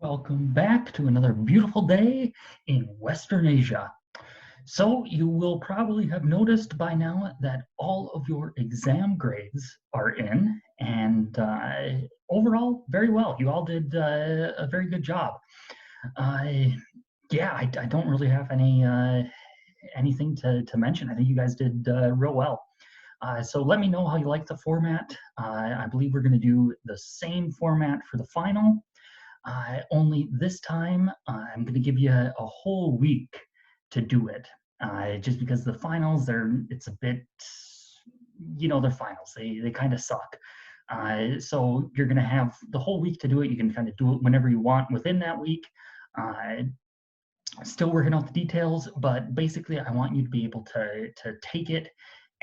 Welcome back to another beautiful day in Western Asia. So you will probably have noticed by now that all of your exam grades are in, and overall, very well. You all did a very good job. I yeah, I don't really have anything to mention. I think you guys did real well. So let me know how you like the format. I believe we're going to do the same format for the final. Only this time, I'm going to give you a whole week to do it. Just because the finals, it's a bit, they're finals. They kind of suck. So you're going to have the whole week to do it. You can kind of do it whenever you want within that week. Still working out the details, but basically, I want you to be able to take it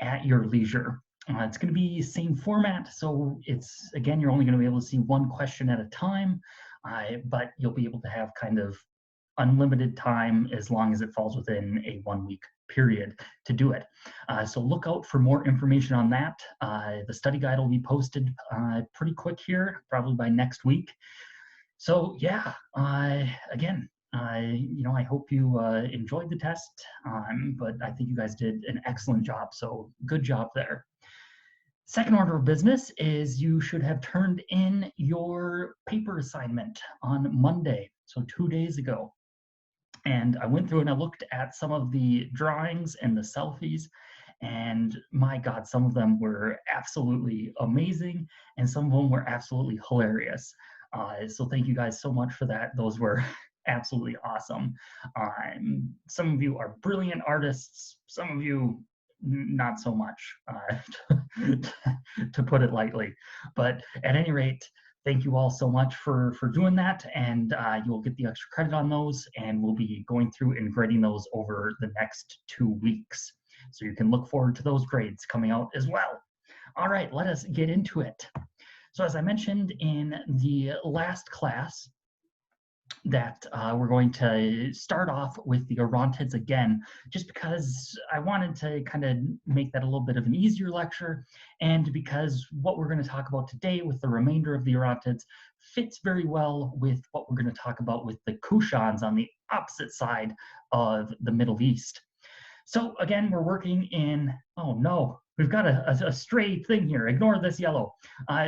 at your leisure. It's going to be same format, so it's again, you're only going to be able to see one question at a time, but you'll be able to have kind of unlimited time as long as it falls within a 1 week period to do it. So look out for more information on that. The study guide will be posted pretty quick here, probably by next week. So yeah, again, I hope you enjoyed the test, but I think you guys did an excellent job. So good job there. Second order of business is you should have turned in your paper assignment on Monday, so 2 days ago. And I went through and I looked at some of the drawings and the selfies, and my God, some of them were absolutely amazing, and some of them were absolutely hilarious. So thank you guys so much for that. Those were absolutely awesome. Some of you are brilliant artists, some of you not so much, to put it lightly. But at any rate, thank you all so much for doing that, and you'll get the extra credit on those, and we'll be going through and grading those over the next 2 weeks. So you can look forward to those grades coming out as well. All right, let us get into it. So as I mentioned in the last class, that we're going to start off with the Orontids again, just because I wanted to kind of make that a little bit of an easier lecture, and because what we're going to talk about today with the remainder of the Orontids fits very well with what we're going to talk about with the Kushans on the opposite side of the Middle East. So again, we're working in, oh no, we've got a stray thing here. Ignore this yellow.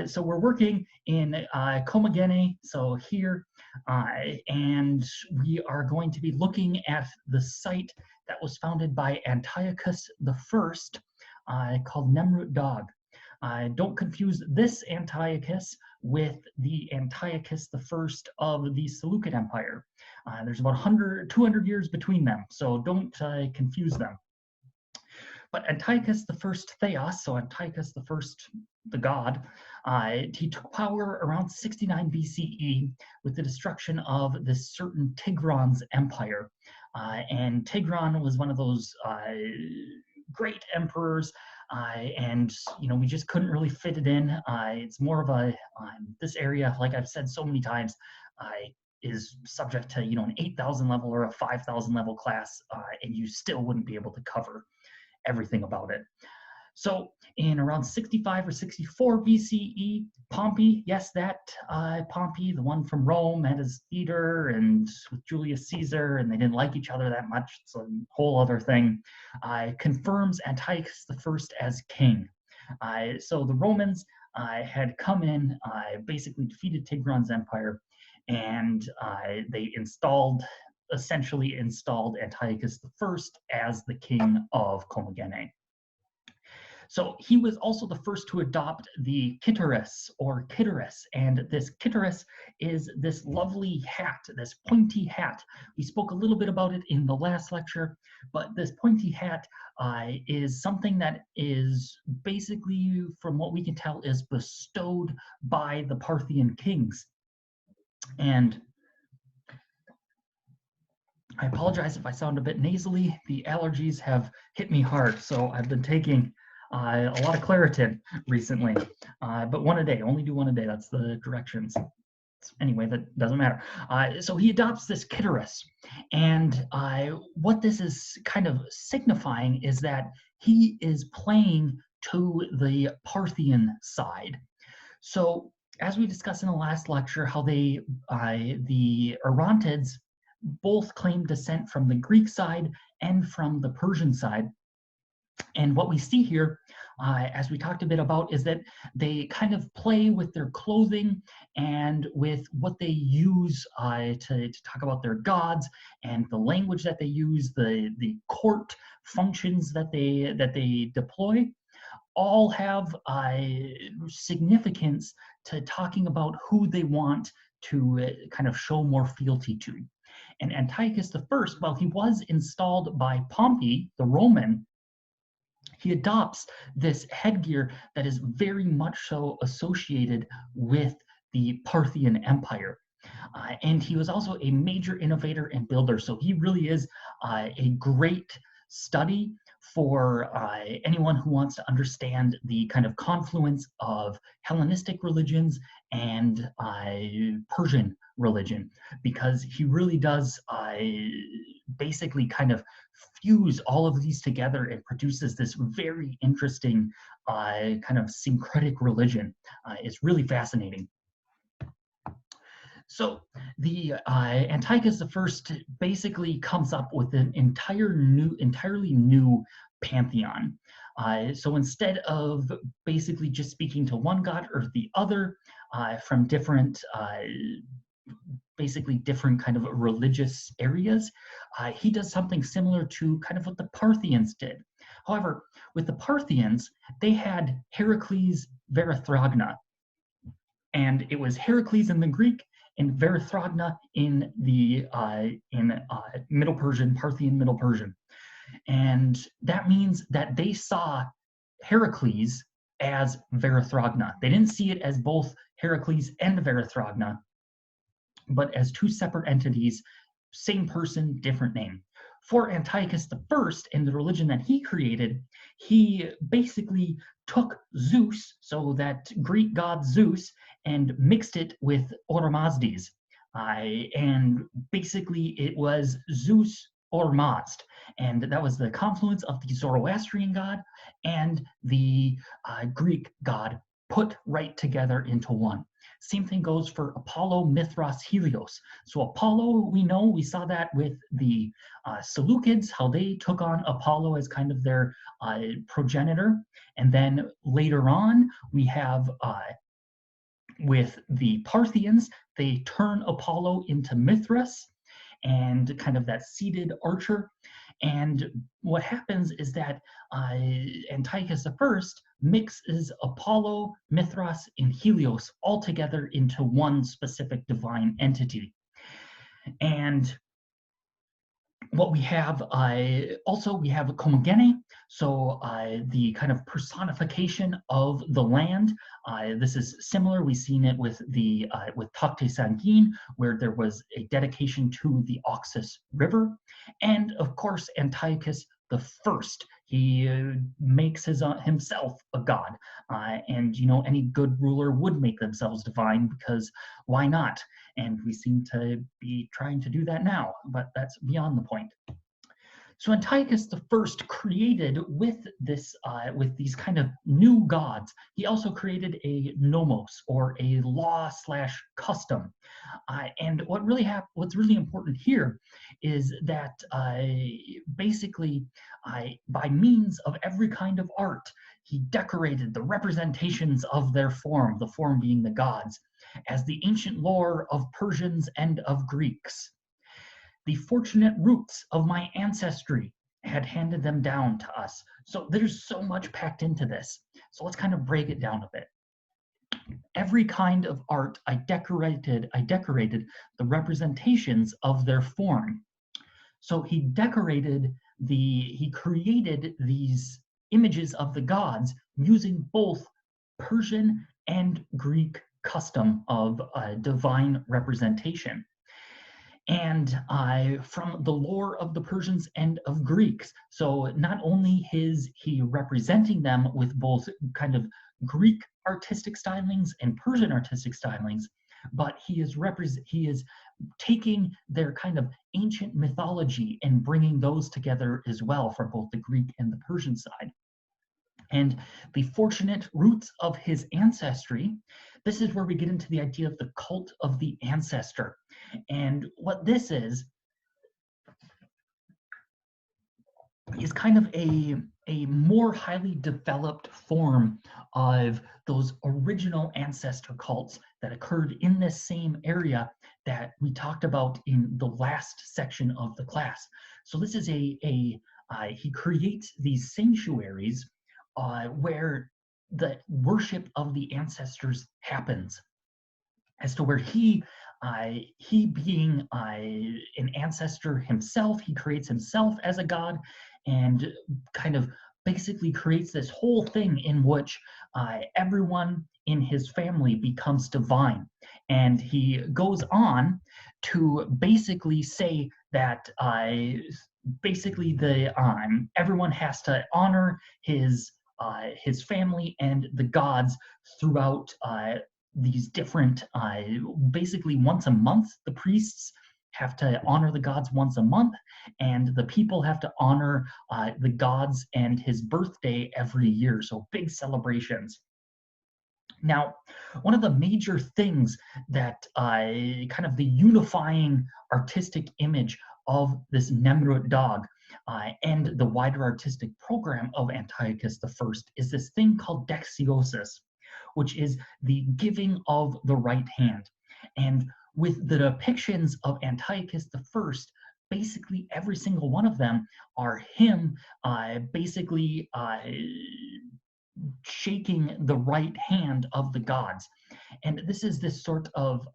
So we're working in Komagene, so here, and we are going to be looking at the site that was founded by Antiochus I, called Nemrut Dog. Don't confuse this Antiochus with the Antiochus I of the Seleucid Empire. There's about 200 years between them, so don't confuse them. But Antiochus I Theos, so Antiochus I, the god, he took power around 69 BCE with the destruction of this certain Tigran's empire. And Tigran was one of those great emperors, and we just couldn't really fit it in. It's more of a this area, like I've said so many times, is subject to an 8,000 level or a 5,000 level class, and you still wouldn't be able to cover everything about it. So in around 65 or 64 BCE, Pompey, yes, that Pompey, the one from Rome, had his theater and with Julius Caesar, and they didn't like each other that much. It's a whole other thing. Confirms Antiochus I as king. So the Romans had come in, basically defeated Tigran's empire, and they essentially installed Antiochus I as the king of Komagene. So he was also the first to adopt the kitteris or kitteris, and this kitteris is this lovely hat, this pointy hat. We spoke a little bit about it in the last lecture, but this pointy hat is something that is basically, from what we can tell, is bestowed by the Parthian kings. And I apologize if I sound a bit nasally. The allergies have hit me hard, so I've been taking a lot of Claritin recently, but one a day, only do one a day. That's the directions. Anyway, that doesn't matter. So he adopts this kitteris, and what this is kind of signifying is that he is playing to the Parthian side. So as we discussed in the last lecture, how the Orontids both claim descent from the Greek side and from the Persian side. And what we see here, as we talked a bit about, is that they kind of play with their clothing and with what they use to talk about their gods, and the language that they use, the court functions that they deploy, all have significance to talking about who they want to kind of show more fealty to. And Antiochus I, while he was installed by Pompey, the Roman, he adopts this headgear that is very much so associated with the Parthian Empire. And he was also a major innovator and builder. So he really is a great study for anyone who wants to understand the kind of confluence of Hellenistic religions and Persian religion, because he really does basically kind of fuse all of these together and produces this very interesting kind of syncretic religion. It's really fascinating. So the Antiochus I basically comes up with an entirely new pantheon. So instead of basically just speaking to one god or the other from different basically different kind of religious areas, he does something similar to kind of what the Parthians did. However, with the Parthians, they had Heracles Verathraghna, and it was Heracles in the Greek and Verathraghna in the Middle Persian, Parthian Middle Persian. And that means that they saw Heracles as Verathraghna. They didn't see it as both Heracles and Verathraghna, but as two separate entities, same person, different name. For Antiochus I and the religion that he created, he basically took Zeus, so that Greek god Zeus, and mixed it with Oromazdes. And basically it was Zeus Ormazd, and that was the confluence of the Zoroastrian god and the Greek god put right together into one. Same thing goes for Apollo, Mithras, Helios. So Apollo, we saw that with the Seleucids, how they took on Apollo as kind of their progenitor. And then later on, we have with the Parthians, they turn Apollo into Mithras and kind of that seated archer. And what happens is that Antiochus I mixes Apollo, Mithras, and Helios all together into one specific divine entity. And what we have also, we have Comagene, so the kind of personification of the land. This is similar. We've seen it with the with Takte Sangin, where there was a dedication to the Oxus River, and of course Antiochus I. He makes himself a god, and any good ruler would make themselves divine, because why not? And we seem to be trying to do that now, but that's beyond the point. So Antiochus I created with these kind of new gods. He also created a nomos, or a law/custom. And what's really important here is that basically, by means of every kind of art, he decorated the representations of their form, the form being the gods, as the ancient lore of Persians and of Greeks. The fortunate roots of my ancestry had handed them down to us. So there's so much packed into this. So let's kind of break it down a bit. Every kind of art, I decorated the representations of their form. So he created these images of the gods using both Persian and Greek custom of divine representation. And from the lore of the Persians and of Greeks. So not only is he representing them with both kind of Greek artistic stylings and Persian artistic stylings, but he is taking their kind of ancient mythology and bringing those together as well from both the Greek and the Persian side. And the fortunate roots of his ancestry, this is where we get into the idea of the cult of the ancestor. And what this is kind of a more highly developed form of those original ancestor cults that occurred in this same area that we talked about in the last section of the class. So this is he creates these sanctuaries where the worship of the ancestors happens, as to where he being an ancestor himself, he creates himself as a god and kind of basically creates this whole thing in which everyone in his family becomes divine. And he goes on to basically say that basically everyone has to honor his family and the gods throughout these different, basically once a month, the priests have to honor the gods once a month, and the people have to honor the gods and his birthday every year. So big celebrations. Now, one of the major things that kind of the unifying artistic image of this Nemrut dog and the wider artistic program of Antiochus I is this thing called dexiosis, which is the giving of the right hand. And with the depictions of Antiochus I, basically every single one of them are him basically shaking the right hand of the gods. And this is this sort of,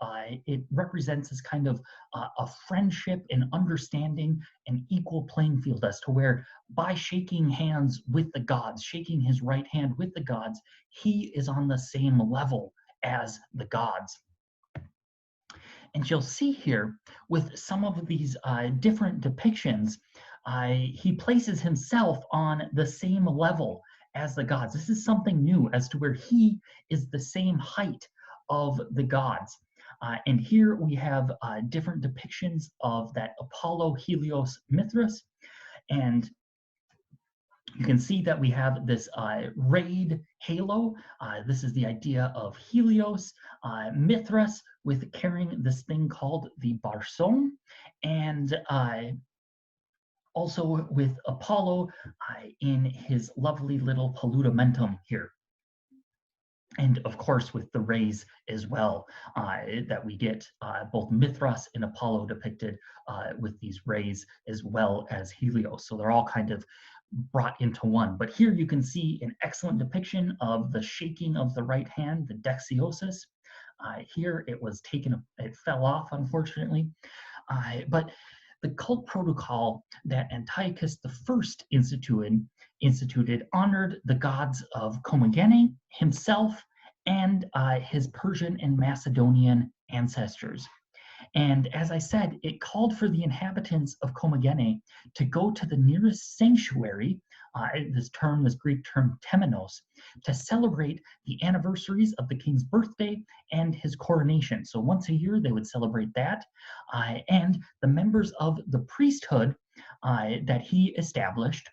it represents this kind of a friendship and understanding, an equal playing field, as to where by shaking hands with the gods, shaking his right hand with the gods, he is on the same level as the gods. And you'll see here with some of these different depictions, he places himself on the same level as the gods. This is something new, as to where he is the same height of the gods. And here we have different depictions of that Apollo, Helios, Mithras. And you can see that we have this rayed halo. This is the idea of Helios, Mithras with carrying this thing called the Barson, and also with Apollo in his lovely little paludamentum here. And of course with the rays as well, that we get both Mithras and Apollo depicted with these rays, as well as Helios. So they're all kind of brought into one. But here you can see an excellent depiction of the shaking of the right hand, the dexiosis. Here it was taken, it fell off, unfortunately. But the cult protocol that Antiochus I instituted honored the gods of Comagene, himself, and his Persian and Macedonian ancestors. And as I said, it called for the inhabitants of Comagene to go to the nearest sanctuary, this Greek term temenos, to celebrate the anniversaries of the king's birthday and his coronation. So once a year they would celebrate that. And the members of the priesthood that he established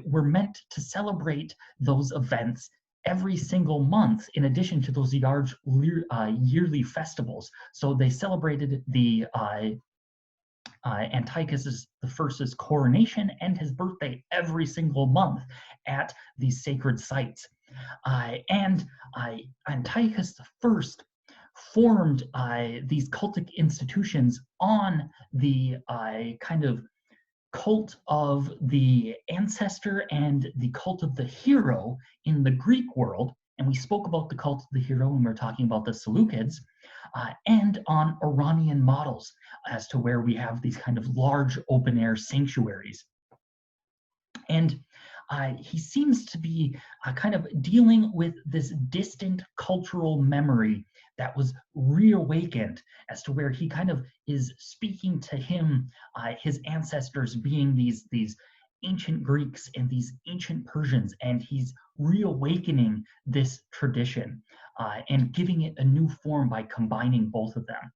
were meant to celebrate those events every single month, in addition to those large yearly festivals. So they celebrated the Antiochus I's coronation and his birthday every single month at these sacred sites. And Antiochus I formed these cultic institutions on the kind of cult of the ancestor and the cult of the hero in the Greek world, and we spoke about the cult of the hero when we were talking about the Seleucids, and on Iranian models, as to where we have these kind of large open-air sanctuaries. And he seems to be kind of dealing with this distant cultural memory that was reawakened, as to where he kind of is speaking to him, his ancestors being these ancient Greeks and these ancient Persians, and he's reawakening this tradition and giving it a new form by combining both of them.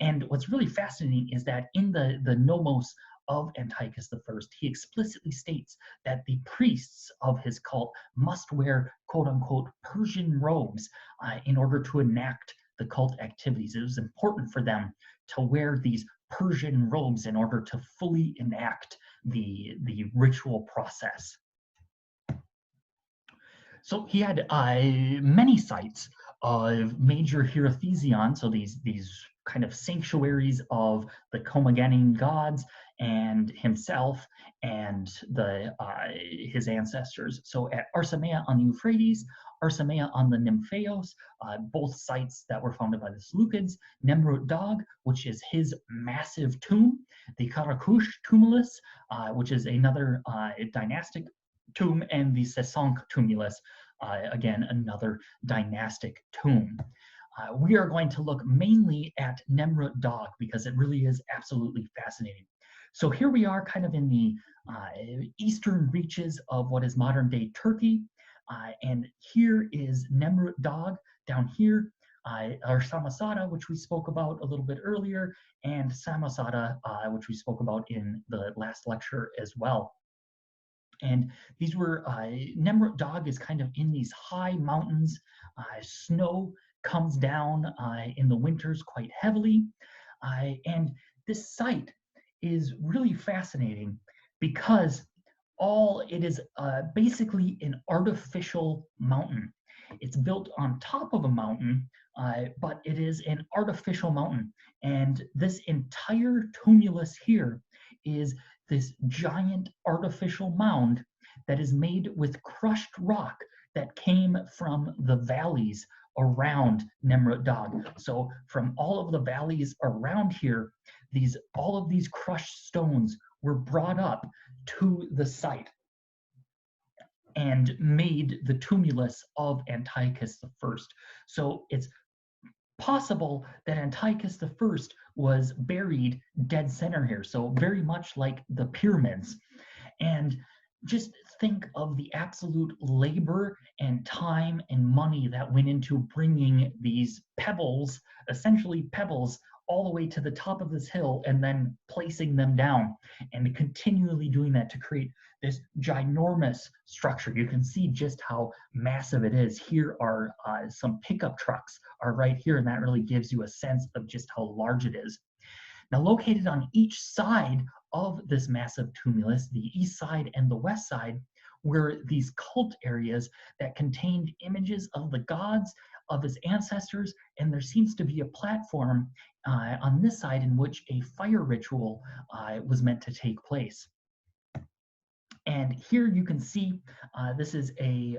And what's really fascinating is that in the nomos of Antiochus I, he explicitly states that the priests of his cult must wear quote-unquote Persian robes in order to enact the cult activities. It was important for them to wear these Persian robes in order to fully enact the ritual process. So he had many sites of major hierothesion, so these kind of sanctuaries of the Commagene gods and himself and his ancestors. So at Arsamea on the Euphrates, Arsamea on the Nymphaeos, both sites that were founded by the Seleucids, Nemrut Dog, which is his massive tomb, the Karakush tumulus, which is another dynastic tomb, and the Sesonk tumulus, again, another dynastic tomb. We are going to look mainly at Nemrut Dog because it really is absolutely fascinating. So here we are kind of in the eastern reaches of what is modern day Turkey. And here is Nemrut Dog. Down here are Samosata, which we spoke about a little bit earlier, and Samosata, which we spoke about in the last lecture as well. And these were, Nemrut Dog is kind of in these high mountains. Snow comes down in the winters quite heavily. And this site is really fascinating because it is basically an artificial mountain. It's built on top of a mountain, but it is an artificial mountain. And this entire tumulus here is this giant artificial mound that is made with crushed rock that came from the valleys around Nemrut Dog. So from all of the valleys around here, all of these crushed stones were brought up to the site and made the tumulus of Antiochus I. So it's possible that Antiochus I was buried dead center here, so very much like the pyramids. And just think of the absolute labor and time and money that went into bringing these pebbles, essentially pebbles, all the way to the top of this hill and then placing them down and continually doing that to create this ginormous structure. You can see just how massive it is. Here are some pickup trucks are right here, and that really gives you a sense of just how large it is. Now, located on each side of this massive tumulus, the east side and the west side, were these cult areas that contained images of the gods, of his ancestors, and there seems to be a platform on this side in which a fire ritual was meant to take place. And here you can see this is a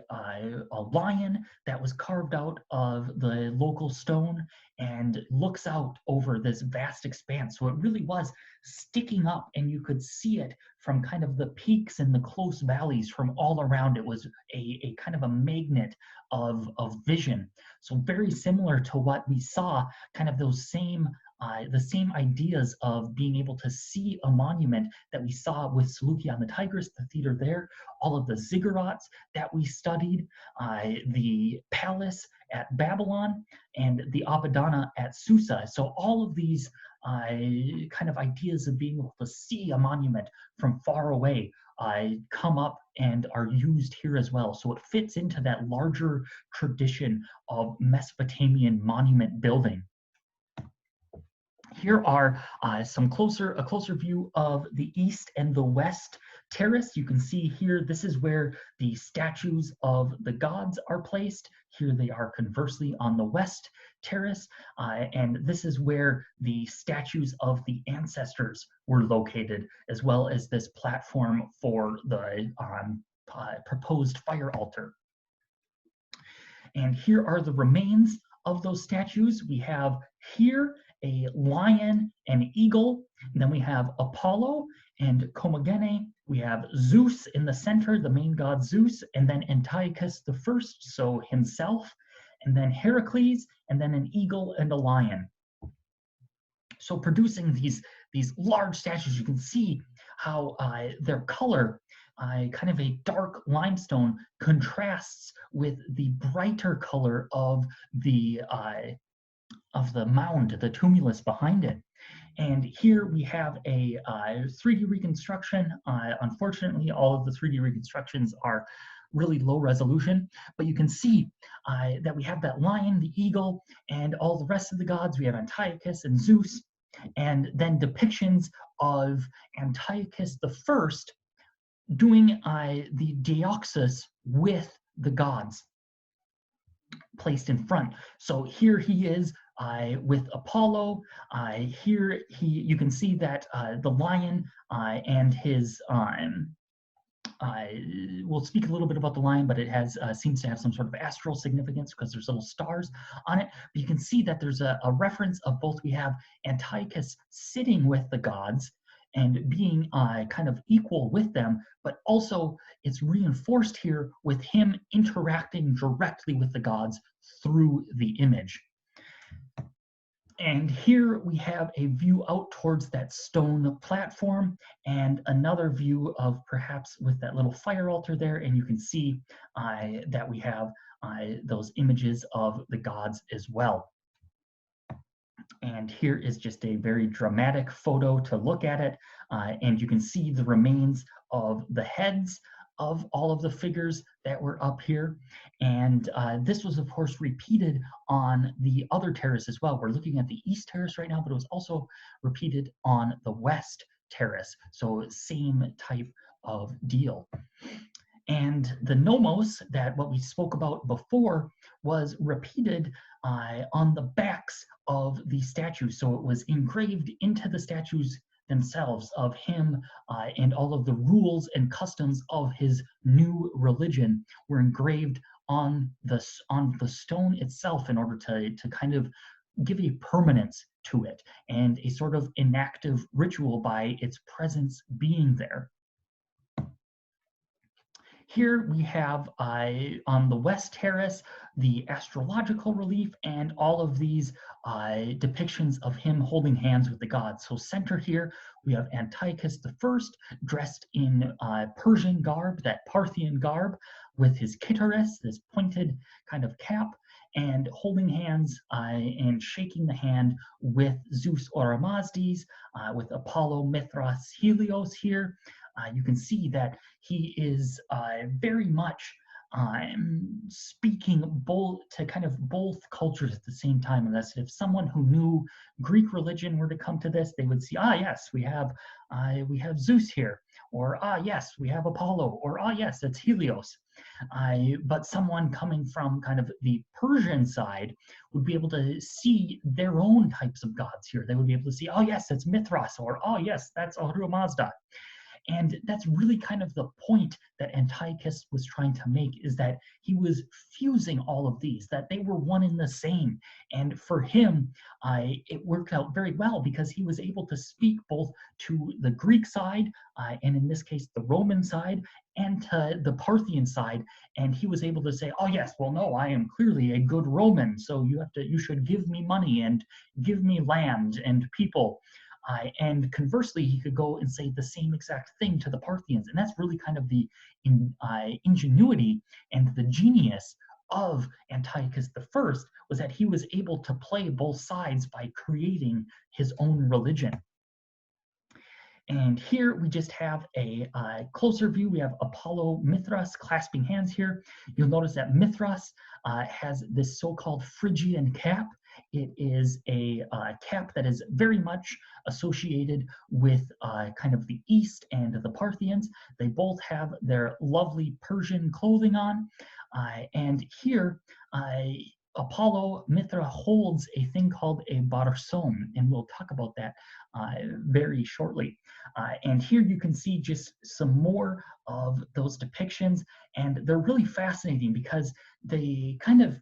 lion that was carved out of the local stone and looks out over this vast expanse. So it really was sticking up, and you could see it from kind of the peaks and the close valleys from all around. It was a kind of a magnet of vision. So very similar to what we saw, kind of those same the same ideas of being able to see a monument that we saw with Seleucia on the Tigris, the theater there, all of the ziggurats that we studied, the palace at Babylon, and the Apadana at Susa. So all of these kind of ideas of being able to see a monument from far away come up and are used here as well. So it fits into that larger tradition of Mesopotamian monument building. Here are a closer view of the east and the west terrace. You can see here, this is where the statues of the gods are placed. Here they are conversely on the west terrace. And this is where the statues of the ancestors were located, as well as this platform for the proposed fire altar. And here are the remains of those statues. We have here a lion and eagle, and then we have Apollo and Commagene. We have Zeus in the center, the main god Zeus, and then Antiochus I, so himself, and then Heracles, and then an eagle and a lion. So producing these large statues, you can see how their color, kind of a dark limestone, contrasts with the brighter color of the mound, the tumulus behind it. And here we have a 3D reconstruction. Unfortunately, all of the 3D reconstructions are really low resolution, but you can see that we have that lion, the eagle, and all the rest of the gods. We have Antiochus and Zeus, and then depictions of Antiochus the First doing the deoxys with the gods placed in front. So here he is with Apollo. Here you can see that the lion and his we'll speak a little bit about the lion, but it has seems to have some sort of astral significance because there's little stars on it. But you can see that there's a reference of both. We have Antiochus sitting with the gods and being kind of equal with them, but also it's reinforced here with him interacting directly with the gods through the image. And here we have a view out towards that stone platform and another view of perhaps with that little fire altar there. And you can see that we have those images of the gods as well. And here is just a very dramatic photo to look at it. And you can see the remains of the heads of all of the figures that were up here. And this was, of course, repeated on the other terrace as well. We're looking at the east terrace right now, but it was also repeated on the west terrace. So same type of deal. And the nomos, that what we spoke about before, was repeated on the backs of the statues. So it was engraved into the statues themselves of him, and all of the rules and customs of his new religion were engraved on the stone itself in order to kind of give a permanence to it and a sort of inactive ritual by its presence being there. Here we have on the west terrace the astrological relief and all of these depictions of him holding hands with the gods. So center here we have Antiochus the First dressed in Persian garb, that Parthian garb, with his kitaris, this pointed kind of cap, and holding hands and shaking the hand with Zeus Oromazdes, with Apollo, Mithras, Helios here. You can see that he is very much speaking to kind of both cultures at the same time. And that's if someone who knew Greek religion were to come to this, they would see, yes, we have Zeus here, or yes, we have Apollo, or yes, it's Helios. But someone coming from kind of the Persian side would be able to see their own types of gods here. They would be able to see, yes, that's Mithras, or yes, that's Ahura Mazda. And that's really kind of the point that Antiochus was trying to make, is that he was fusing all of these, that they were one and the same. And for him, it worked out very well because he was able to speak both to the Greek side, and in this case, the Roman side, and to the Parthian side. And he was able to say, yes, well, no, I am clearly a good Roman, so you should give me money and give me land and people. And conversely, he could go and say the same exact thing to the Parthians. And that's really kind of the ingenuity and the genius of Antiochus the First, was that he was able to play both sides by creating his own religion. And here we just have a closer view. We have Apollo, Mithras clasping hands here. You'll notice that Mithras has this so-called Phrygian cap. It is a cap that is very much associated with kind of the East and the Parthians. They both have their lovely Persian clothing on. And here, Apollo, Mithra holds a thing called a barsom, and we'll talk about that very shortly. And here you can see just some more of those depictions, and they're really fascinating because they kind of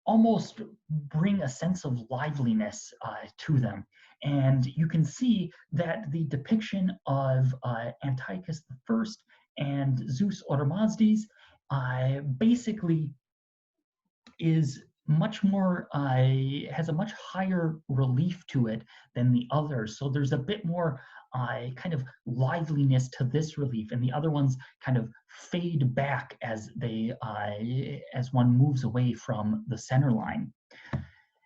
almost bring a sense of liveliness to them. And you can see that the depiction of Antiochus the First and Zeus Oromazdes basically is much more, has a much higher relief to it than the others. So there's a bit more kind of liveliness to this relief, and the other ones kind of fade back as they as one moves away from the center line.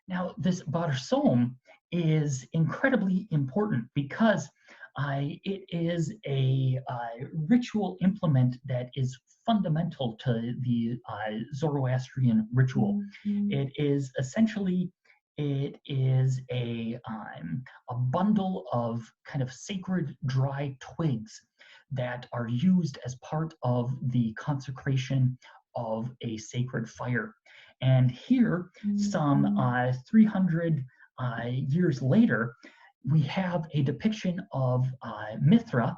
Now, this barsum is incredibly important because it is a ritual implement that is fundamental to the Zoroastrian ritual. It is essentially, it is a bundle of kind of sacred dry twigs that are used as part of the consecration of a sacred fire. And here, some 300 years later, we have a depiction of Mithra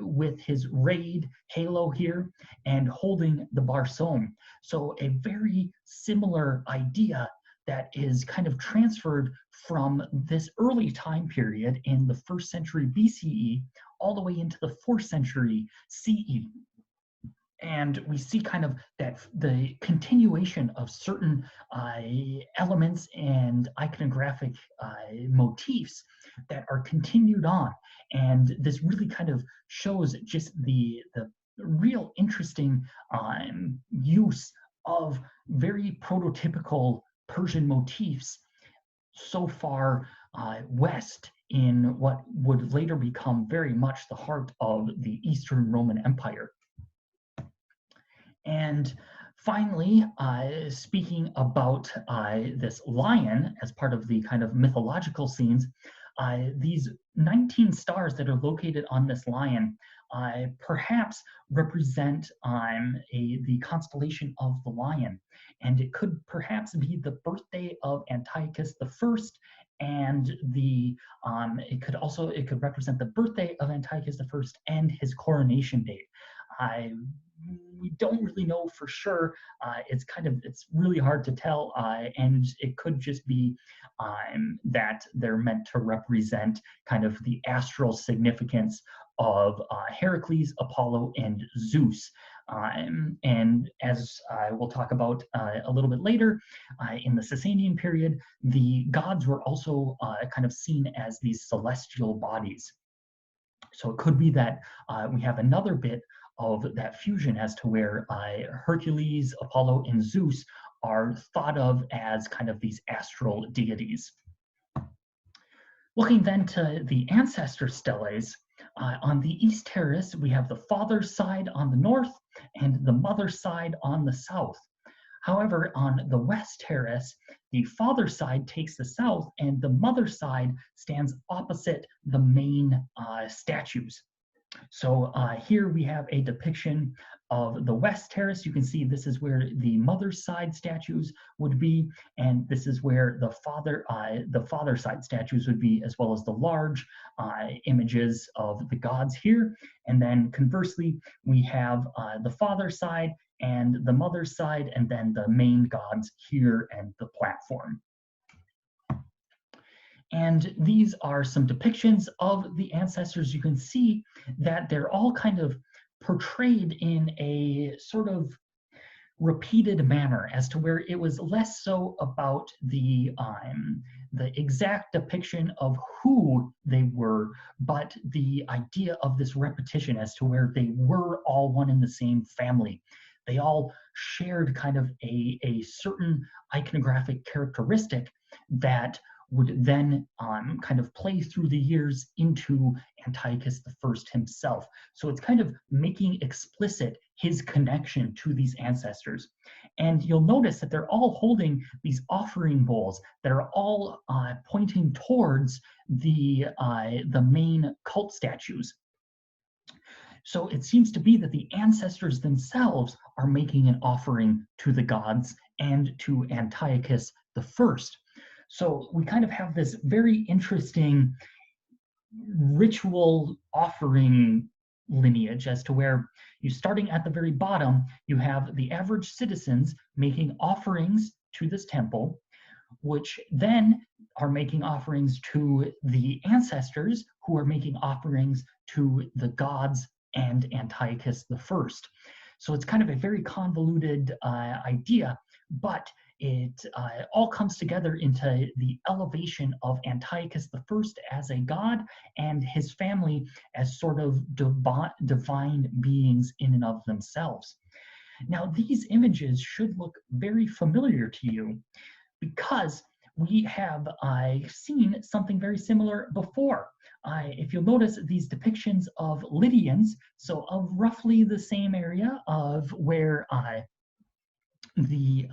with his raid halo here and holding the barsum. So a very similar idea that is kind of transferred from this early time period in the 1st century BCE all the way into the 4th century CE. And we see kind of that the continuation of certain elements and iconographic motifs that are continued on. And this really kind of shows just the real interesting use of very prototypical Persian motifs so far west in what would later become very much the heart of the Eastern Roman Empire. And finally, speaking about this lion as part of the kind of mythological scenes, these 19 stars that are located on this lion perhaps represent the constellation of the lion. And it could perhaps be the birthday of Antiochus I, and it could represent the birthday of Antiochus I and his coronation date. We don't really know for sure. It's really hard to tell, and it could just be that they're meant to represent kind of the astral significance of Heracles, Apollo, and Zeus. And as we'll talk about a little bit later, in the Sasanian period, the gods were also kind of seen as these celestial bodies. So it could be that we have another bit of that fusion as to where Hercules, Apollo, and Zeus are thought of as kind of these astral deities. Looking then to the ancestor steles, on the east terrace, we have the father's side on the north and the mother's side on the south. However, on the west terrace, the father's side takes the south and the mother's side stands opposite the main statues. So here we have a depiction of the west terrace. You can see this is where the mother's side statues would be, and this is where the father side statues would be, as well as the large images of the gods here. And then conversely, we have the father side and the mother's side, and then the main gods here and the platform. And these are some depictions of the ancestors. You can see that they're all kind of portrayed in a sort of repeated manner, as to where it was less so about the exact depiction of who they were, but the idea of this repetition as to where they were all one in the same family. They all shared kind of a certain iconographic characteristic that would then kind of play through the years into Antiochus I himself. So it's kind of making explicit his connection to these ancestors. And you'll notice that they're all holding these offering bowls that are all pointing towards the main cult statues. So it seems to be that the ancestors themselves are making an offering to the gods and to Antiochus I. So we kind of have this very interesting ritual offering lineage, as to where you, starting at the very bottom, you have the average citizens making offerings to this temple, which then are making offerings to the ancestors, who are making offerings to the gods and Antiochus I. So it's kind of a very convoluted idea, but it all comes together into the elevation of Antiochus I as a god and his family as sort of divine beings in and of themselves. Now, these images should look very familiar to you, because we have seen something very similar before. If you'll notice these depictions of Lydians, so of roughly the same area of where these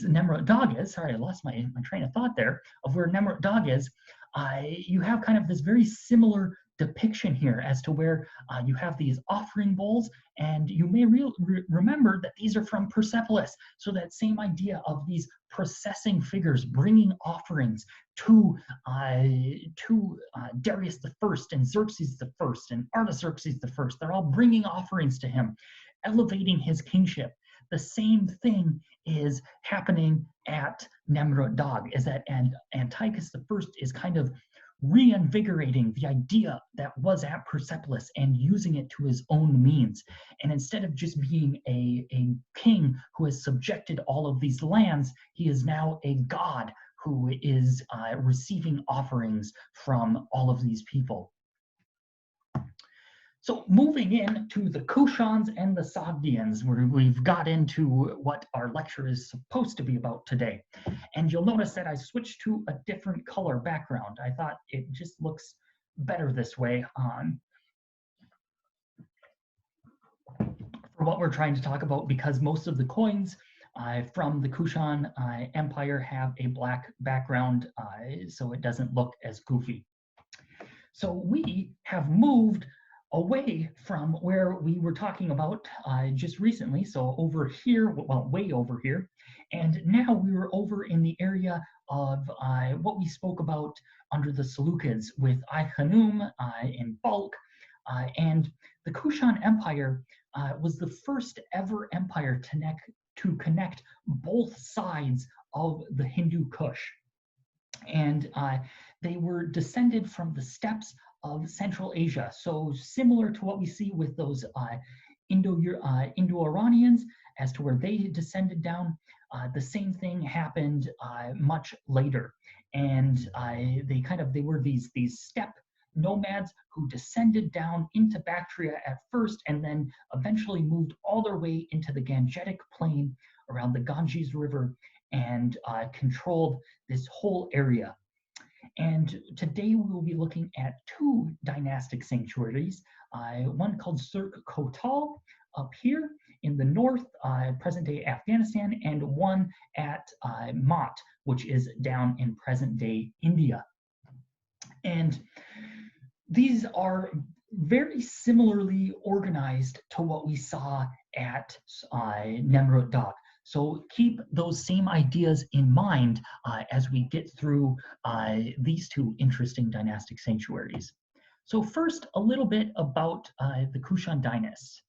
Nemrut Dog is, sorry, I lost my train of thought there, of where Nemrut Dog is, you have kind of this very similar depiction here as to where you have these offering bowls, and you may remember that these are from Persepolis. So that same idea of these processing figures bringing offerings to Darius the First and Xerxes the First and Artaxerxes the First. They're all bringing offerings to him, elevating his kingship. The same thing is happening at Nemrut Dog, is that Antiochus the First is kind of reinvigorating the idea that was at Persepolis and using it to his own means. And instead of just being a king who has subjected all of these lands, he is now a god who is receiving offerings from all of these people. So moving into the Kushans and the Sogdians, where we've got into what our lecture is supposed to be about today. And you'll notice that I switched to a different color background. I thought it just looks better this way for what we're trying to talk about, because most of the coins from the Kushan Empire have a black background, so it doesn't look as goofy. So we have moved away from where we were talking about just recently, so over here, well, way over here, and now we were over in the area of what we spoke about under the Seleucids with Ai-Khanum in bulk, and the Kushan Empire was the first ever empire to connect both sides of the Hindu Kush. And they were descended from the steppes of Central Asia. So similar to what we see with those Indo-Iranians as to where they descended down, the same thing happened much later. And they were these steppe nomads who descended down into Bactria at first and then eventually moved all their way into the Gangetic Plain around the Ganges River and controlled this whole area. And today we will be looking at two dynastic sanctuaries, one called Surk Kotal up here in the north, present-day Afghanistan, and one at Mat, which is down in present-day India. And these are very similarly organized to what we saw at Nemrut Dog. So keep those same ideas in mind as we get through these two interesting dynastic sanctuaries. So first, a little bit about the Kushan dynasts.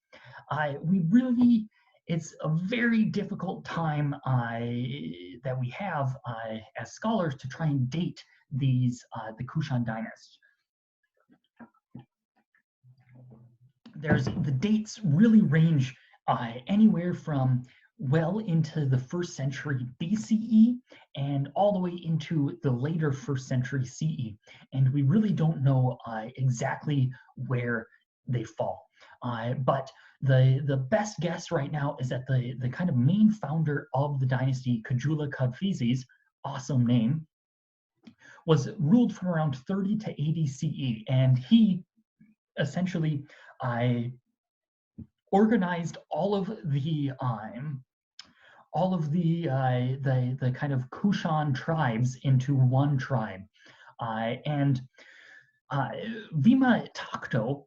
It's a very difficult time that we have as scholars to try and date these the Kushan dynasts. The dates really range anywhere from well into the 1st century BCE and all the way into the later 1st century CE. And we really don't know exactly where they fall. But the best guess right now is that the kind of main founder of the dynasty, Kujula Kadphises, awesome name, was ruled from around 30 to 80 CE. And he essentially organized all of the kind of Kushan tribes into one tribe, and Vima Takto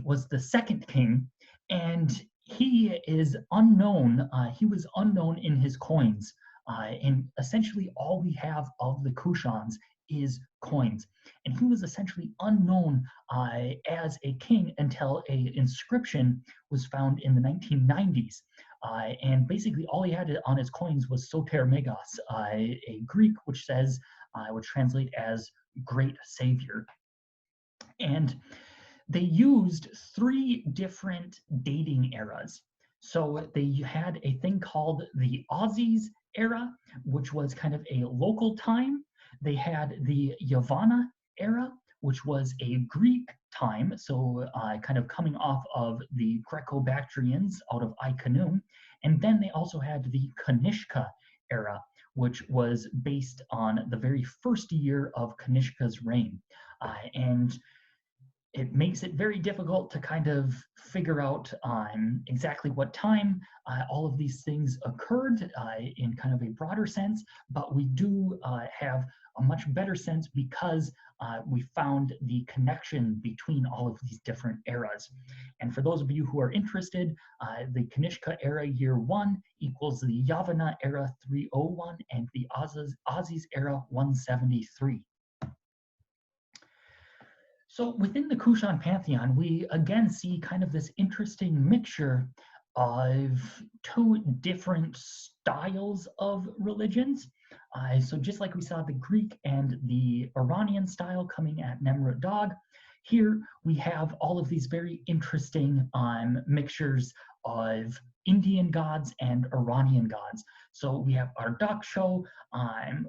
was the second king, and he is unknown. He was unknown in his coins, and essentially all we have of the Kushans is coins, and he was essentially unknown as a king until an inscription was found in the 1990s. And basically all he had on his coins was Soter Megos, a Greek which translate as great savior. And they used 3 different dating eras. So they had a thing called the Aussies era, which was kind of a local time. They had the Yavana era, which was a Greek time, so kind of coming off of the Greco-Bactrians out of Ai-Khanum. And then they also had the Kanishka era, which was based on the very first year of Kanishka's reign. And it makes it very difficult to kind of figure out exactly what time all of these things occurred in kind of a broader sense, but we do have a much better sense because we found the connection between all of these different eras. And for those of you who are interested, the Kanishka era year 1 equals the Yavana era 301 and the Aussies era 173. So within the Kushan pantheon, we again see kind of this interesting mixture of two different styles of religions. So just like we saw the Greek and the Iranian style coming at Nemrut Dog, here we have all of these very interesting mixtures of Indian gods and Iranian gods. So we have our Daksho,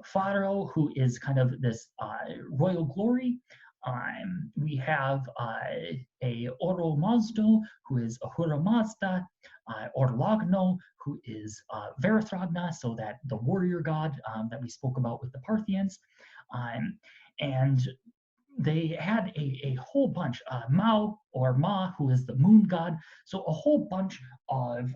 Pharaoh, who is kind of this royal glory. We have a Oro Mazdo, who is Ahura Mazda, Orlogno, who is Varathragna, so that the warrior god that we spoke about with the Parthians. And they had a whole bunch, Mao or Ma, who is the moon god, so a whole bunch of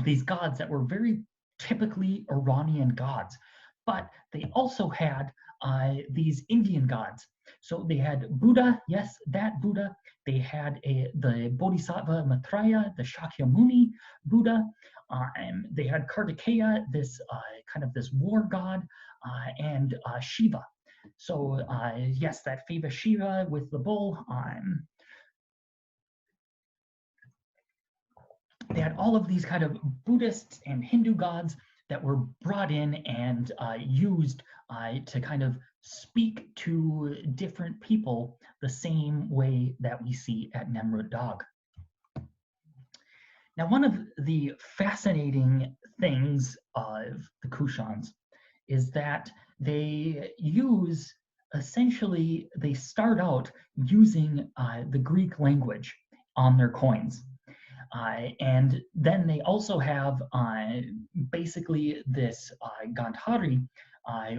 these gods that were very typically Iranian gods. But they also had these Indian gods. So they had Buddha, yes, that Buddha. They had the Bodhisattva Maitreya, the Shakyamuni Buddha. They had Kartikeya, this kind of this war god, and Shiva. So yes, that famous Shiva with the bull. They had all of these kind of Buddhist and Hindu gods that were brought in and used to kind of speak to different people the same way that we see at Nemrut Dog. Now, one of the fascinating things of the Kushans is that they use, essentially, they start out using the Greek language on their coins. And then they also have basically this Gandhari,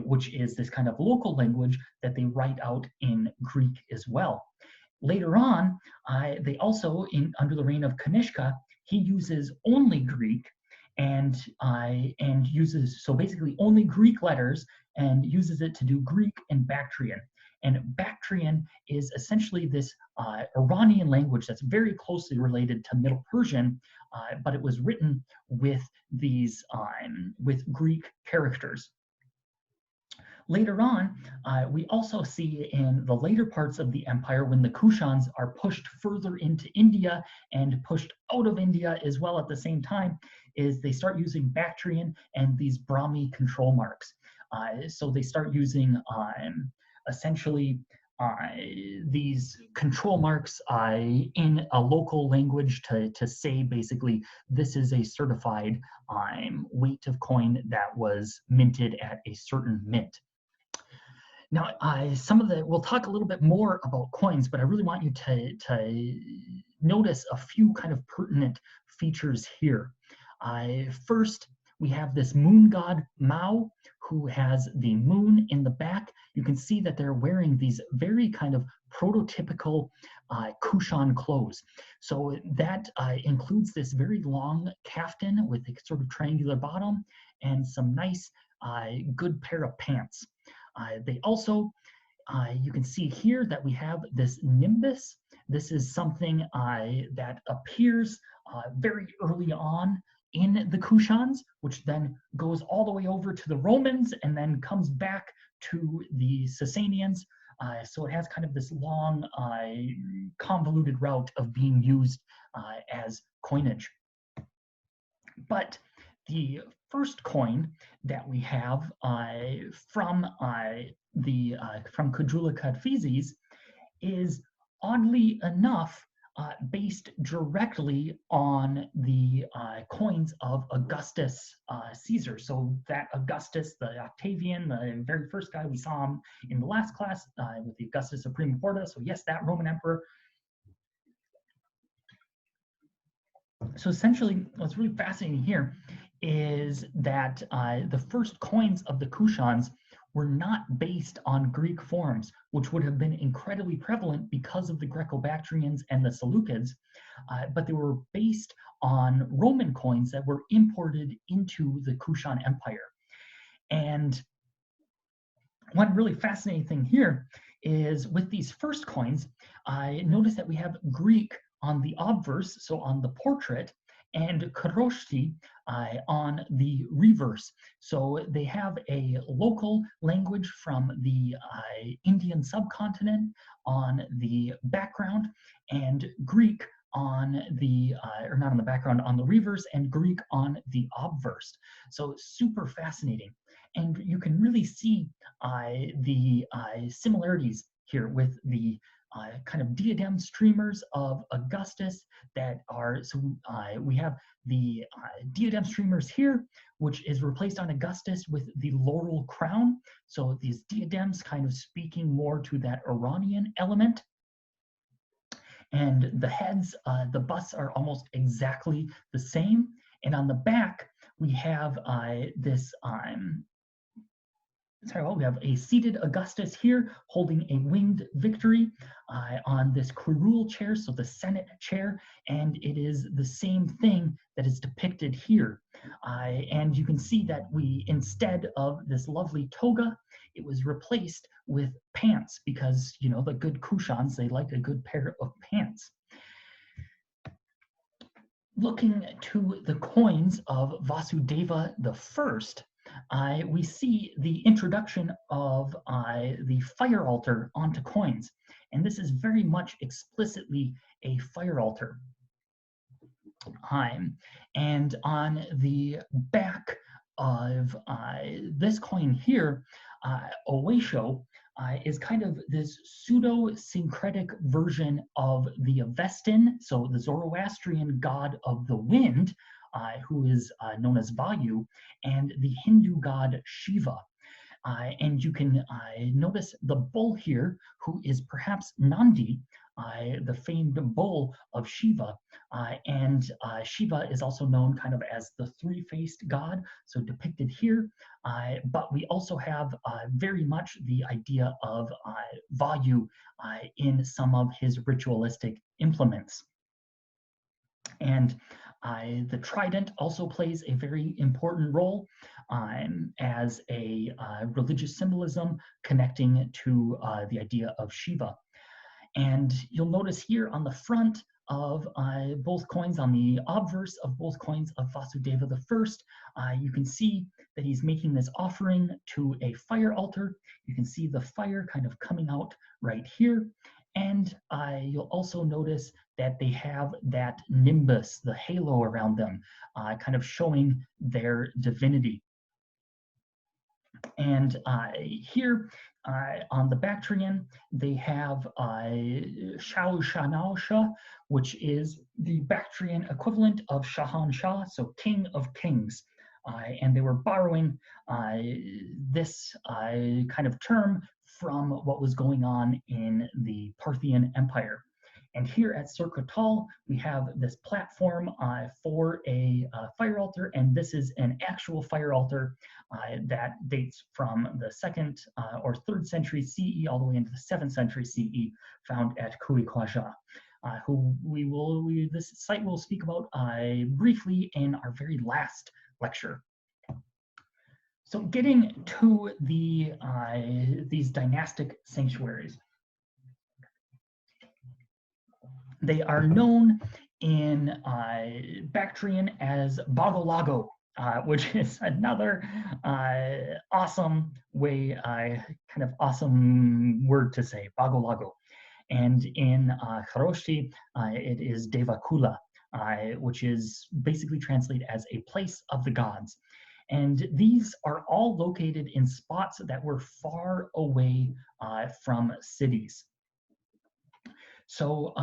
which is this kind of local language that they write out in Greek as well. Later on, they also, under the reign of Kanishka, he uses only Greek and uses, so basically only Greek letters, and uses it to do Greek and Bactrian. And Bactrian is essentially this Iranian language that's very closely related to Middle Persian, but it was written with these with Greek characters. Later on, we also see in the later parts of the empire, when the Kushans are pushed further into India and pushed out of India as well at the same time, is they start using Bactrian and these Brahmi control marks. So they start using essentially these control marks in a local language to say basically this is a certified weight of coin that was minted at a certain mint. Now, we'll talk a little bit more about coins, but I really want you to notice a few kind of pertinent features here. First, we have this moon god, Mao, who has the moon in the back. You can see that they're wearing these very kind of prototypical Kushan clothes. So that includes this very long kaftan with a sort of triangular bottom and some nice, good pair of pants. They also, you can see here that we have this nimbus. This is something that appears very early on in the Kushans, which then goes all the way over to the Romans and then comes back to the Sasanians. So it has kind of this long, convoluted route of being used as coinage. But the first coin that we have from Kujula Kadphizis is, oddly enough, based directly on the coins of Augustus Caesar. So that Augustus, the Octavian, the very first guy we saw him in the last class with the Augustus Suprema Porta. So yes, that Roman emperor. So essentially, what's really fascinating here is that the first coins of the Kushans were not based on Greek forms, which would have been incredibly prevalent because of the Greco-Bactrians and the Seleucids, but they were based on Roman coins that were imported into the Kushan Empire. And one really fascinating thing here is with these first coins, I notice that we have Greek on the obverse, so on the portrait, and Koroshti on the reverse. So they have a local language from the Indian subcontinent on the background, and Greek on the, or not on the background, on the reverse, and Greek on the obverse. So super fascinating. And you can really see the similarities here with the kind of diadem streamers of Augustus that are, so we have the diadem streamers here, which is replaced on Augustus with the laurel crown. So these diadems kind of speaking more to that Iranian element. And the heads, the busts are almost exactly the same. And on the back, we have this we have a seated Augustus here holding a winged victory on this curule chair, so the Senate chair, and it is the same thing that is depicted here. And you can see that instead of this lovely toga, it was replaced with pants because, you know, the good Kushans, they like a good pair of pants. Looking to the coins of Vasudeva I, we see the introduction of the fire altar onto coins. And this is very much explicitly a fire altar. And on the back of this coin here, Oesho is kind of this pseudo-syncretic version of the Avestan, so the Zoroastrian god of the wind, who is known as Vayu, and the Hindu god Shiva. And you can notice the bull here, who is perhaps Nandi, the famed bull of Shiva. And Shiva is also known kind of as the three-faced god, so depicted here. But we also have very much the idea of Vayu in some of his ritualistic implements. And the trident also plays a very important role as a religious symbolism connecting to the idea of Shiva. And you'll notice here on the front of both coins, on the obverse of both coins of Vasudeva I, you can see that he's making this offering to a fire altar. You can see the fire kind of coming out right here. And you'll also notice that they have that nimbus, the halo around them, kind of showing their divinity. And here on the Bactrian, they have Shausha, which is the Bactrian equivalent of Shahan Shah, so King of Kings. And they were borrowing this kind of term from what was going on in the Parthian Empire. And here at Circuital, we have this platform for a fire altar, and this is an actual fire altar that dates from the 2nd or 3rd century CE all the way into the 7th century CE, found at Kuikwaja, who this site we'll speak about briefly in our very last lecture. So getting to these dynastic sanctuaries. They are known in Bactrian as Bagolago, which is another awesome way, kind of awesome word to say, Bagolago. And in Kharoshti, it is Devakula, which is basically translated as a place of the gods. And these are all located in spots that were far away from cities. So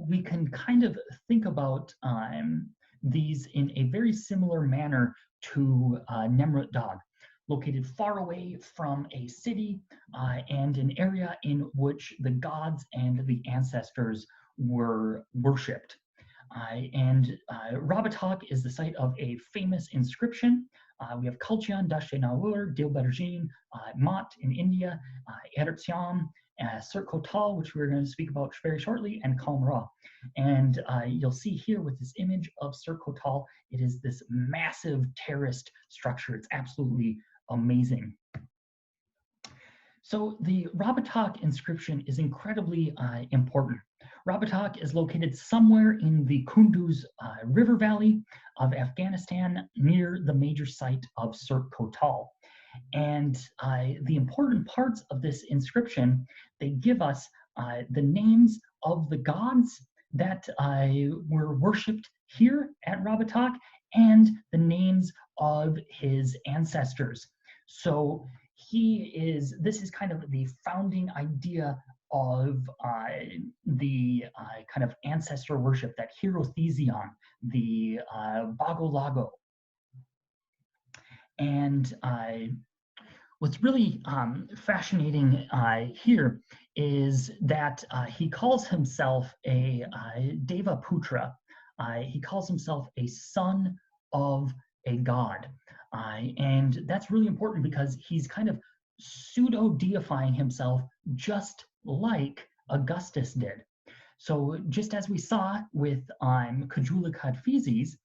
we can kind of think about these in a very similar manner to Nemrut Dag, located far away from a city and an area in which the gods and the ancestors were worshipped. Rabatak is the site of a famous inscription. We have Kulchian, Dashenawur, Dilberjin, Mat in India, Ertsiam, Sir Kotal, which we're going to speak about very shortly, and Kalmra. And you'll see here with this image of Sir Kotal, it is this massive terraced structure. It's absolutely amazing. So the Rabatak inscription is incredibly important. Rabatak is located somewhere in the Kunduz river valley of Afghanistan near the major site of Sir Kotal. And the important parts of this inscription, they give us the names of the gods that were worshipped here at Rabatak and the names of his ancestors. So this is kind of the founding idea of the kind of ancestor worship, that Hierothesion, the Bagolago. And what's really fascinating here is that he calls himself a Deva Putra. He calls himself a son of a god. And that's really important because he's kind of pseudo-deifying himself just like Augustus did. So just as we saw with Kujula Kadphises,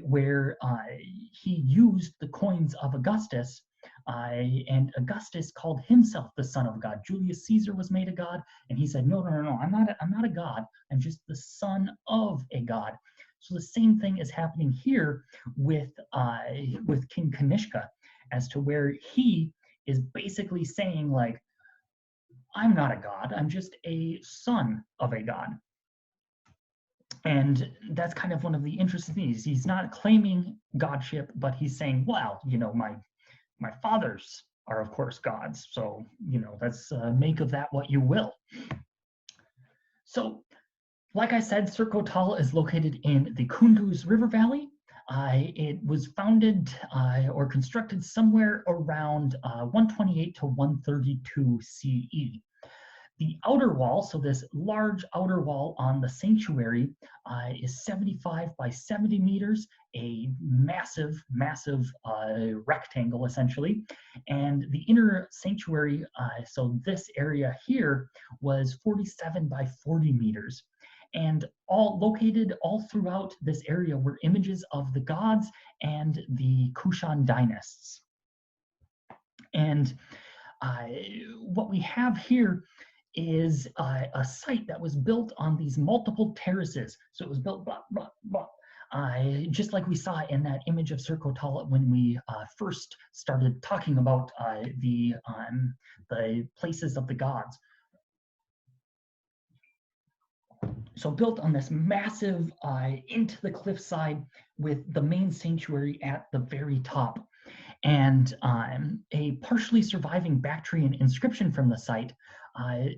where he used the coins of Augustus, and Augustus called himself the son of God. Julius Caesar was made a god, and he said, no, I'm not a god. I'm just the son of a god. So the same thing is happening here with King Kanishka, as to where he is basically saying, like, I'm not a god, I'm just a son of a god. And that's kind of one of the interesting things. He's not claiming godship, but he's saying, well, my fathers are of course gods, so let's make of that what you will. So like I said, Sir Kotal is located in the Kunduz River Valley. It was founded or constructed somewhere around 128 to 132 CE. The outer wall, so this large outer wall on the sanctuary, is 75 by 70 meters, a massive rectangle essentially. And the inner sanctuary, so this area here, was 47 by 40 meters. And all located all throughout this area were images of the gods and the Kushan dynasts. And what we have here is a site that was built on these multiple terraces. So it was built just like we saw in that image of Sir Kotal when we first started talking about the places of the gods. So built on this massive into the cliffside with the main sanctuary at the very top. And a partially surviving Bactrian inscription from the site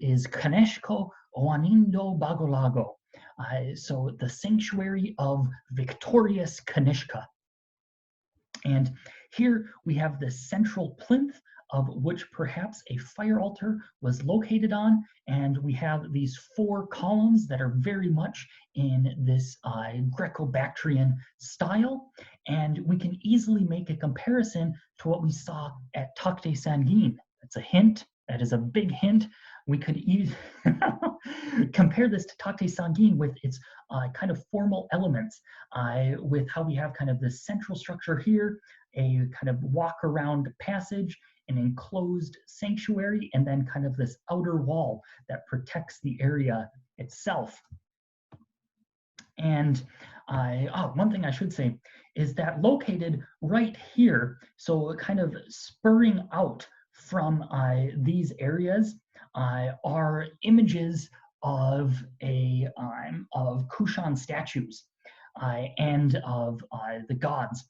is Kaneshko Oanindo Bagolago. So the sanctuary of victorious Kanishka. And here we have the central plinth of which perhaps a fire altar was located on, and we have these 4 columns that are very much in this Greco-Bactrian style, and we can easily make a comparison to what we saw at Takte Sangin. That's a hint. That is a big hint. We could compare this to Takte Sangin with its kind of formal elements, with how we have kind of this central structure here, a kind of walk around passage, an enclosed sanctuary, and then kind of this outer wall that protects the area itself. And one thing I should say is that located right here, so kind of spurring out from these areas, are images of Kushan statues and of the gods.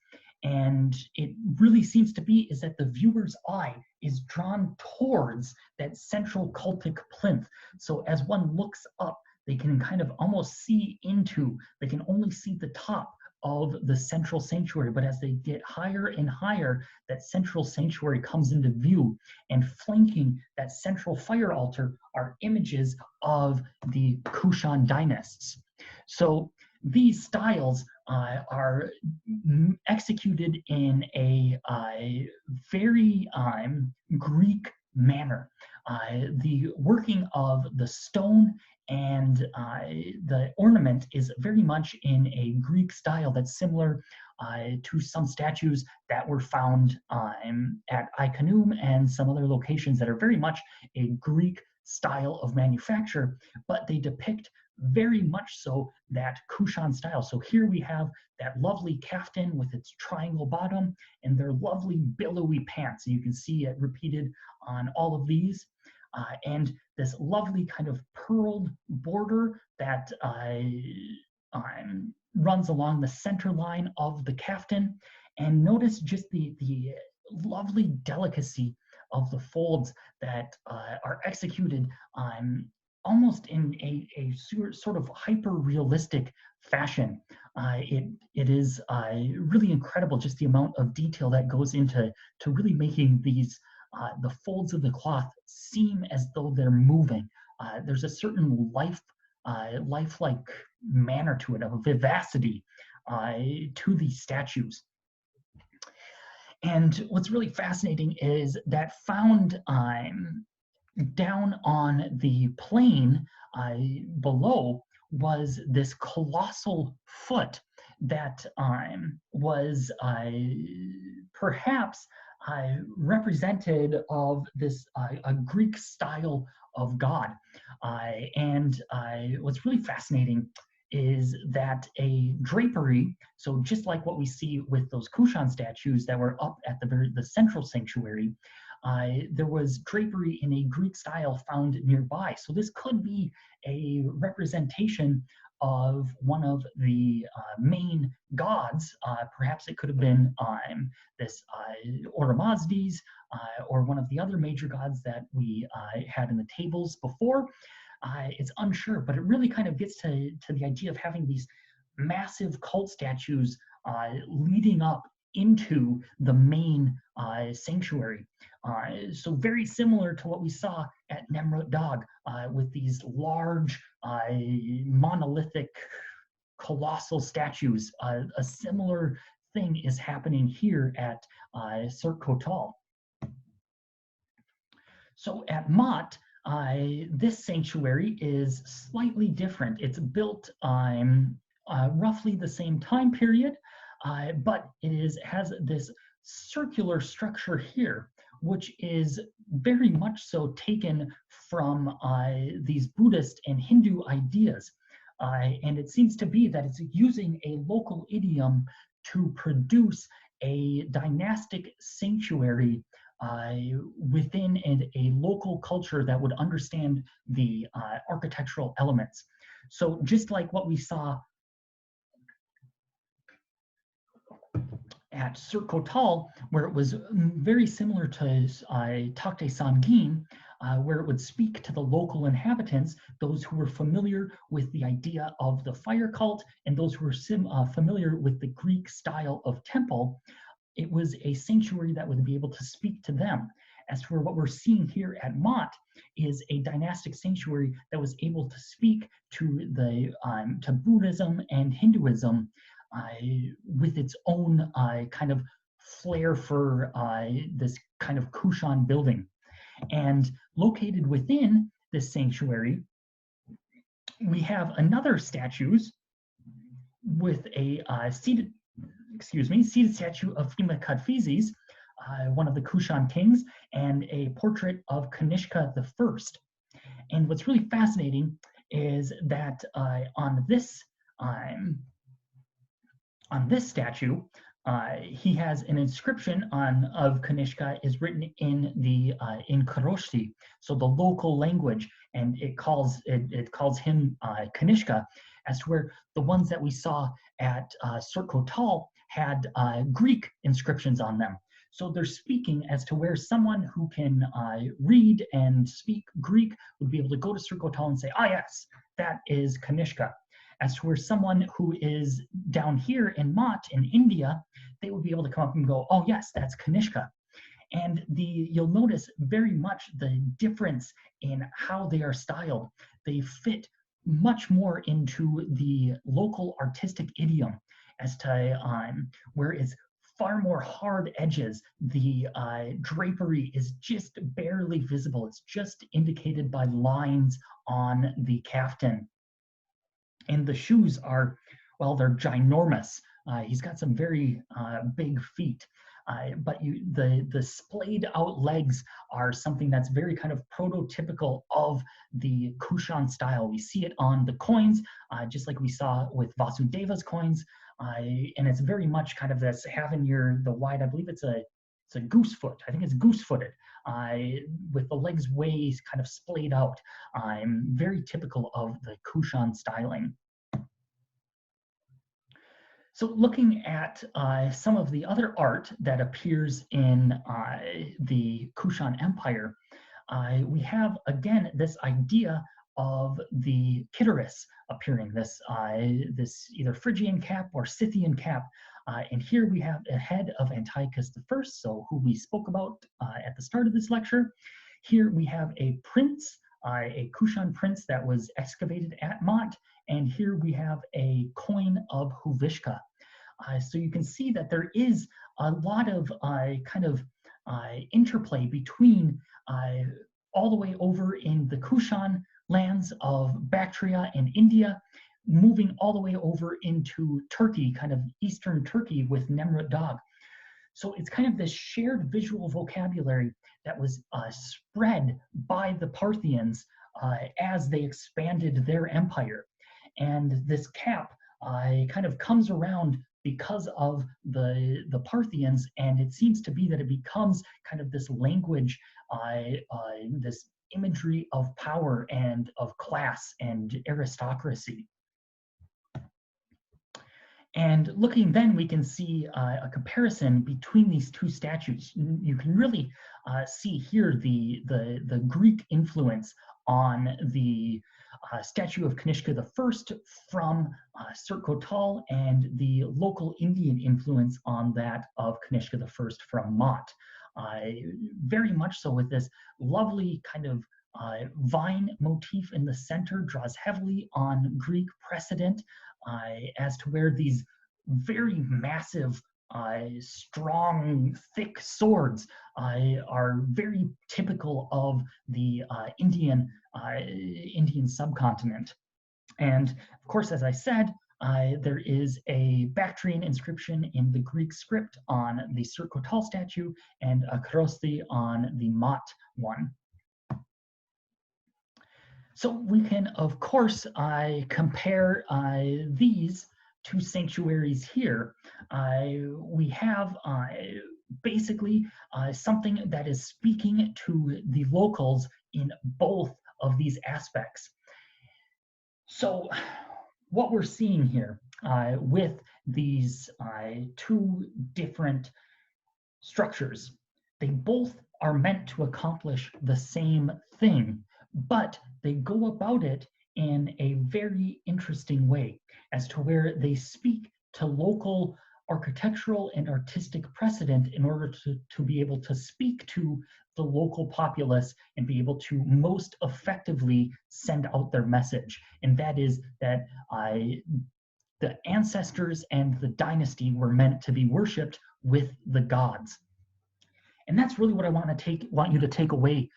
And it really seems to be is that the viewer's eye is drawn towards that central cultic plinth. So as one looks up, they can kind of almost see into, they can only see the top of the central sanctuary, but as they get higher and higher, that central sanctuary comes into view, and flanking that central fire altar are images of the Kushan dynasts. So these styles are executed in a very Greek manner. The working of the stone and the ornament is very much in a Greek style that's similar to some statues that were found at Iconium and some other locations that are very much a Greek style of manufacture, but they depict very much so that Kushan style. So here we have that lovely kaftan with its triangle bottom and their lovely billowy pants. You can see it repeated on all of these. And this lovely kind of pearled border that runs along the center line of the kaftan. And notice just the lovely delicacy of the folds that are executed almost in a sort of hyper-realistic fashion. It is really incredible just the amount of detail that goes into really making these the folds of the cloth seem as though they're moving. There's a certain lifelike manner to it, of a vivacity to these statues. And what's really fascinating is that found down on the plain below was this colossal foot that was perhaps represented of this a Greek style of god. And what's really fascinating is that a drapery, so just like what we see with those Kushan statues that were up at the central sanctuary, there was drapery in a Greek style found nearby. So this could be a representation of one of the main gods. Perhaps it could have been this Orontids or one of the other major gods that we had in the tables before. It's unsure, but it really kind of gets to the idea of having these massive cult statues leading up into the main sanctuary. So very similar to what we saw at Nemrut Dog with these large monolithic colossal statues. A similar thing is happening here at Surt Kotal. So at Mott, this sanctuary is slightly different. It's built roughly the same time period, but it has this circular structure here, which is very much so taken from these Buddhist and Hindu ideas. And it seems to be that it's using a local idiom to produce a dynastic sanctuary within a local culture that would understand the architectural elements. So just like what we saw at Surt Kotal, where it was very similar to Takte Sangin, where it would speak to the local inhabitants, those who were familiar with the idea of the fire cult and those who were familiar with the Greek style of temple. It was a sanctuary that would be able to speak to them. As for what we're seeing here at Mott is a dynastic sanctuary that was able to speak to the to Buddhism and Hinduism with its own kind of flair for this kind of Kushan building. And located within this sanctuary, we have another statues with a seated statue of Fima Kadphises, one of the Kushan kings, and a portrait of Kanishka I. And what's really fascinating is that on this statue, he has an inscription of Kanishka is written in Kharoshthi, so the local language, and it calls him Kanishka, as to where the ones that we saw at Surt Kotal had Greek inscriptions on them. So they're speaking as to where someone who can read and speak Greek would be able to go to Surt Kotal and say, ah, yes, that is Kanishka. As to where someone who is down here in Mott in India, they would be able to come up and go, oh yes, that's Kanishka. And you'll notice very much the difference in how they are styled. They fit much more into the local artistic idiom as to where it's far more hard edges. The drapery is just barely visible. It's just indicated by lines on the caftan. And the shoes are, well, they're ginormous. He's got some very big feet. But the splayed out legs are something that's very kind of prototypical of the Kushan style. We see it on the coins, just like we saw with Vasudeva's coins. And it's very much kind of this having the wide, I believe it's a goose foot. I think it's goose footed, with the legs way kind of splayed out. Very typical of the Kushan styling. So looking at some of the other art that appears in the Kushan Empire, we have, again, this idea of the Kittiris appearing, this either Phrygian cap or Scythian cap. And here we have a head of Antiochus I, so who we spoke about at the start of this lecture. Here we have a prince, a Kushan prince that was excavated at Mont, and here we have a coin of Huvishka. So you can see that there is a lot of kind of interplay between all the way over in the Kushan lands of Bactria and India, moving all the way over into Turkey, kind of Eastern Turkey with Nemrut Dağ. So it's kind of this shared visual vocabulary that was spread by the Parthians as they expanded their empire. And this cap kind of comes around because of the Parthians, and it seems to be that it becomes kind of this language, this imagery of power and of class and aristocracy. And looking then, we can see a comparison between these two statues. You can really see here the Greek influence on the statue of Kanishka I from Surt Kotal, and the local Indian influence on that of Kanishka I from Mont. Very much so, with this lovely kind of vine motif in the center, draws heavily on Greek precedent, as to where these very massive, strong, thick swords are very typical of the Indian subcontinent. And of course, as I said, there is a Bactrian inscription in the Greek script on the Surt Kotal statue and a Khrosti on the Mott one. So we can, of course, compare these two sanctuaries here. We have basically something that is speaking to the locals in both of these aspects. So what we're seeing here with these two different structures, they both are meant to accomplish the same thing, but they go about it in a very interesting way, as to where they speak to local architectural and artistic precedent in order to be able to speak to the local populace and be able to most effectively send out their message. And that is that the ancestors and the dynasty were meant to be worshipped with the gods. And that's really what I want you to take away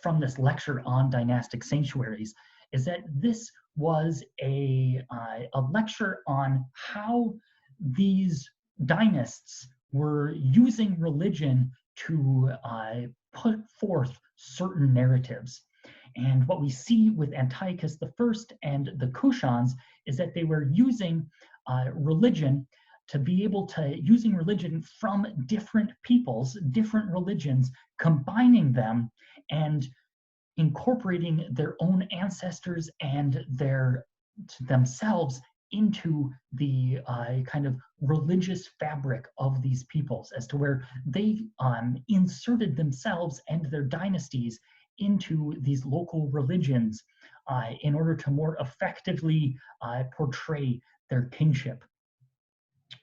from this lecture on dynastic sanctuaries, is that this was a lecture on how these dynasts were using religion to put forth certain narratives. And what we see with Antiochus I and the Kushans is that they were using religion to be able to, using religion from different peoples, different religions, combining them and incorporating their own ancestors and themselves into the kind of religious fabric of these peoples, as to where they inserted themselves and their dynasties into these local religions in order to more effectively portray their kingship.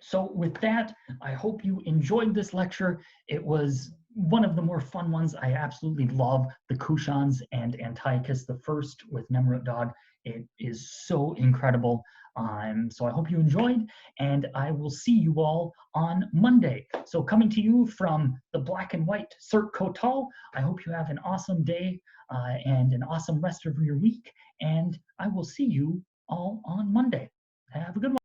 So with that, I hope you enjoyed this lecture. It was one of the more fun ones. I absolutely love the Kushans and Antiochus I with Nemrut Dağ. It is so incredible. So I hope you enjoyed, and I will see you all on Monday. So coming to you from the black and white Cirque Cotal, I hope you have an awesome day and an awesome rest of your week, and I will see you all on Monday. Have a good one.